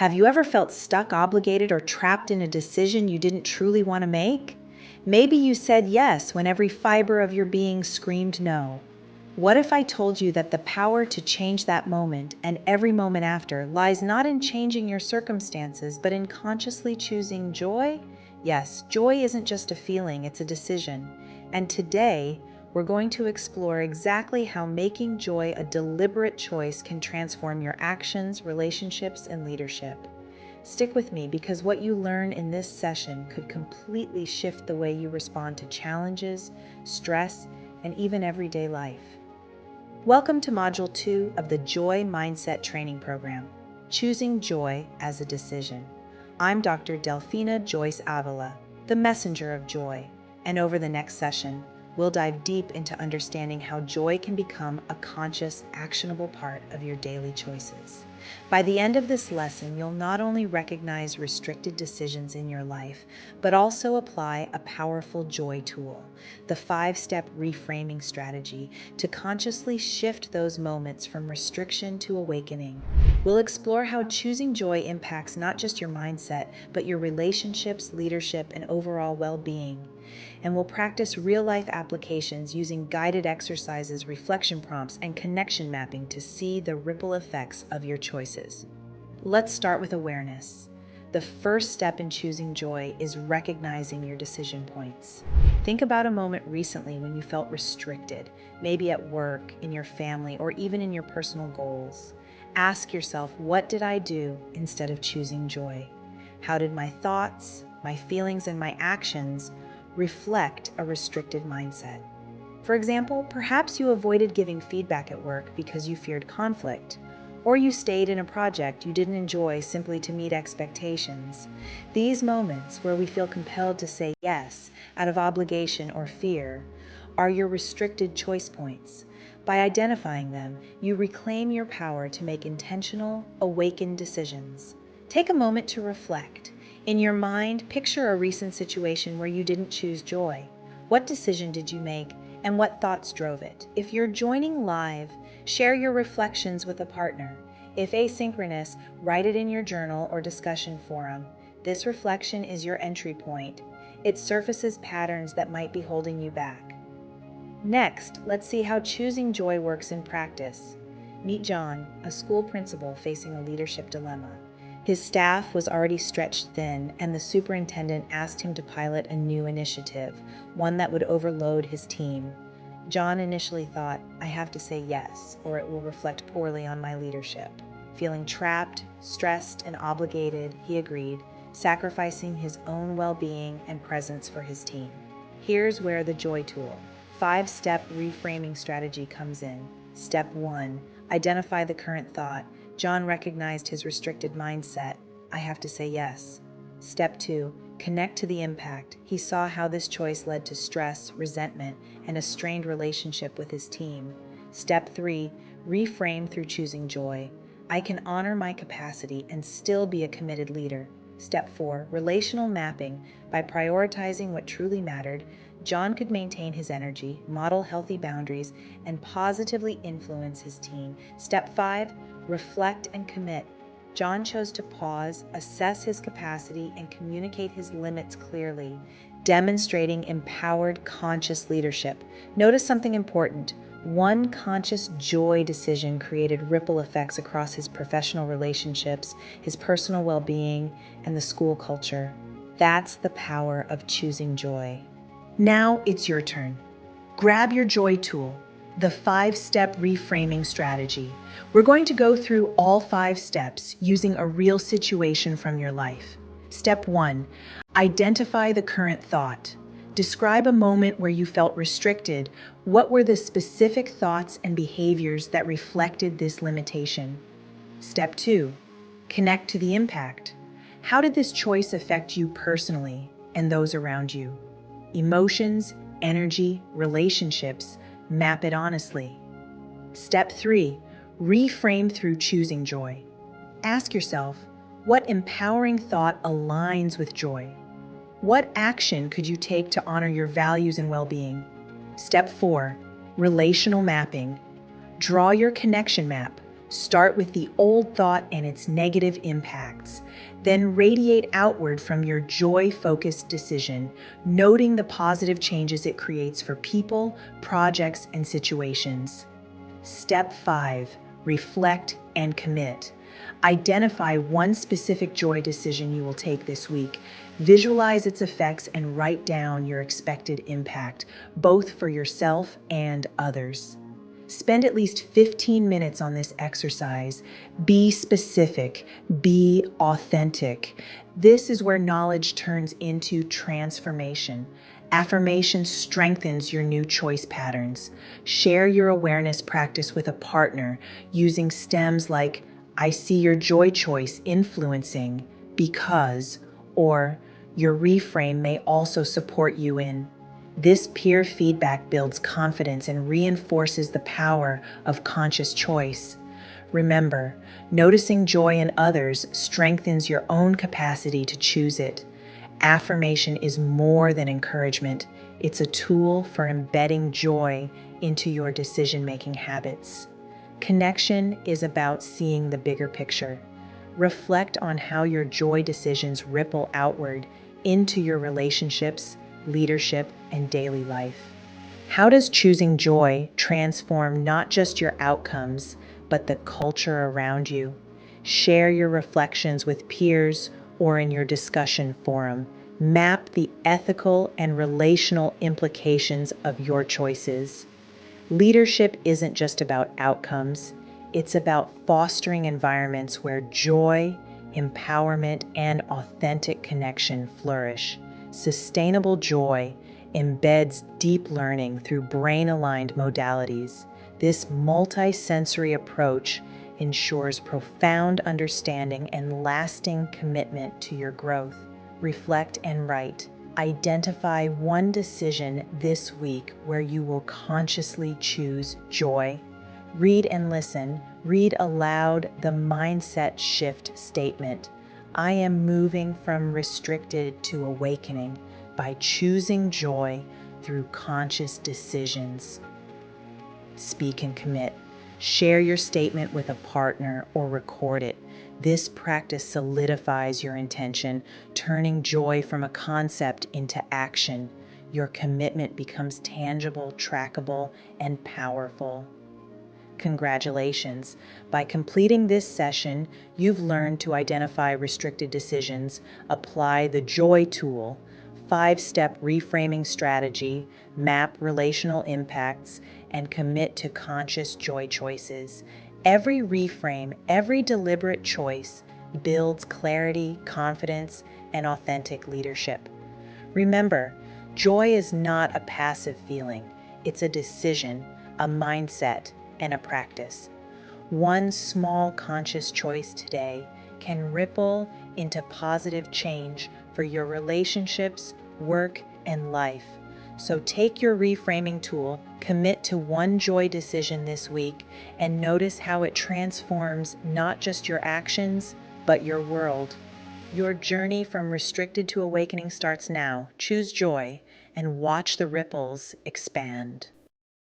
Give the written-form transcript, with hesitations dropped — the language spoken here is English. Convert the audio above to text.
Have you ever felt stuck, obligated, or trapped in a decision you didn't truly want to make? Maybe you said yes when every fiber of your being screamed no. What if I told you that the power to change that moment and every moment after lies not in changing your circumstances, but in consciously choosing joy? Yes, joy isn't just a feeling, it's a decision. And today, we're going to explore exactly how making joy a deliberate choice can transform your actions, relationships, and leadership. Stick with me because what you learn in this session could completely shift the way you respond to challenges, stress, and even everyday life. Welcome to Module 2 of the Joy Mindset Training Program, Choosing Joy as a Decision. I'm Dr. Delphina JOYce Avila, the messenger of joy, and over the next session, we'll dive deep into understanding how joy can become a conscious, actionable part of your daily choices. By the end of this lesson, you'll not only recognize restricted decisions in your life, but also apply a powerful joy tool, the 5-step reframing strategy, to consciously shift those moments from restriction to awakening. We'll explore how choosing joy impacts not just your mindset, but your relationships, leadership, and overall well-being. And we'll practice real-life applications using guided exercises, reflection prompts, and connection mapping to see the ripple effects of your choices. Let's start with awareness. The first step in choosing joy is recognizing your decision points. Think about a moment recently when you felt restricted, maybe at work, in your family, or even in your personal goals. Ask yourself, what did I do instead of choosing joy? How did my thoughts, my feelings, and my actions reflect a restricted mindset? For example, perhaps you avoided giving feedback at work because you feared conflict, or you stayed in a project you didn't enjoy simply to meet expectations. These moments where we feel compelled to say yes out of obligation or fear are your restricted choice points. By identifying them, you reclaim your power to make intentional, awakened decisions. Take a moment to reflect. In your mind, picture a recent situation where you didn't choose joy. What decision did you make, and what thoughts drove it? If you're joining live, share your reflections with a partner. If asynchronous, write it in your journal or discussion forum. This reflection is your entry point. It surfaces patterns that might be holding you back. Next, let's see how choosing joy works in practice. Meet John, a school principal facing a leadership dilemma. His staff was already stretched thin, and the superintendent asked him to pilot a new initiative, one that would overload his team. John initially thought, I have to say yes, or it will reflect poorly on my leadership. Feeling trapped, stressed, and obligated, he agreed, sacrificing his own well-being and presence for his team. Here's where the joy tool, 5-step reframing strategy comes in. Step 1, identify the current thought. John recognized his restricted mindset. I have to say yes. Step 2, connect to the impact. He saw how this choice led to stress, resentment, and a strained relationship with his team. Step 3, reframe through choosing joy. I can honor my capacity and still be a committed leader. Step 4, relational mapping. By prioritizing what truly mattered, John could maintain his energy, model healthy boundaries, and positively influence his team. Step 5, reflect and commit. John chose to pause, assess his capacity, and communicate his limits clearly, demonstrating empowered, conscious leadership. Notice something important. One conscious joy decision created ripple effects across his professional relationships, his personal well-being, and the school culture. That's the power of choosing joy. Now it's your turn. Grab your joy tool, the 5-step reframing strategy. We're going to go through all 5 steps using a real situation from your life. Step 1, identify the current thought. Describe a moment where you felt restricted. What were the specific thoughts and behaviors that reflected this limitation? Step 2, connect to the impact. How did this choice affect you personally and those around you? Emotions, energy, relationships, map it honestly. Step 3, reframe through choosing joy. Ask yourself, what empowering thought aligns with joy? What action could you take to honor your values and well-being? Step 4, relational mapping. Draw your connection map. Start with the old thought and its negative impacts. Then radiate outward from your joy-focused decision, noting the positive changes it creates for people, projects, and situations. Step 5. Reflect and commit. Identify one specific joy decision you will take this week. Visualize its effects and write down your expected impact, both for yourself and others. Spend at least 15 minutes on this exercise. Be specific, be authentic. This is where knowledge turns into transformation. Affirmation strengthens your new choice patterns. Share your awareness practice with a partner using stems like, I see your joy choice influencing because, or your reframe may also support you in. This peer feedback builds confidence and reinforces the power of conscious choice. Remember, noticing joy in others strengthens your own capacity to choose it. Affirmation is more than encouragement. It's a tool for embedding joy into your decision-making habits. Connection is about seeing the bigger picture. Reflect on how your joy decisions ripple outward into your relationships, leadership, and daily life. How does choosing joy transform not just your outcomes, but the culture around you? Share your reflections with peers or in your discussion forum. Map the ethical and relational implications of your choices. Leadership isn't just about outcomes, it's about fostering environments where joy, empowerment, and authentic connection flourish. Sustainable joy embeds deep learning through brain-aligned modalities. This multi-sensory approach ensures profound understanding and lasting commitment to your growth. Reflect and write. Identify one decision this week where you will consciously choose joy. Read and listen. Read aloud the mindset shift statement. I am moving from restricted to awakening by choosing joy through conscious decisions. Speak and commit. Share your statement with a partner or record it. This practice solidifies your intention, turning joy from a concept into action. Your commitment becomes tangible, trackable, and powerful. Congratulations! By completing this session, you've learned to identify restricted decisions, apply the joy tool, 5-step reframing strategy, map relational impacts, and commit to conscious joy choices. Every reframe, every deliberate choice builds clarity, confidence, and authentic leadership. Remember, joy is not a passive feeling. It's a decision, a mindset, and a practice. One small conscious choice today can ripple into positive change for your relationships, work, and life. So take your reframing tool, commit to one joy decision this week, and notice how it transforms not just your actions, but your world. Your journey from restricted to awakening starts now. Choose joy and watch the ripples expand.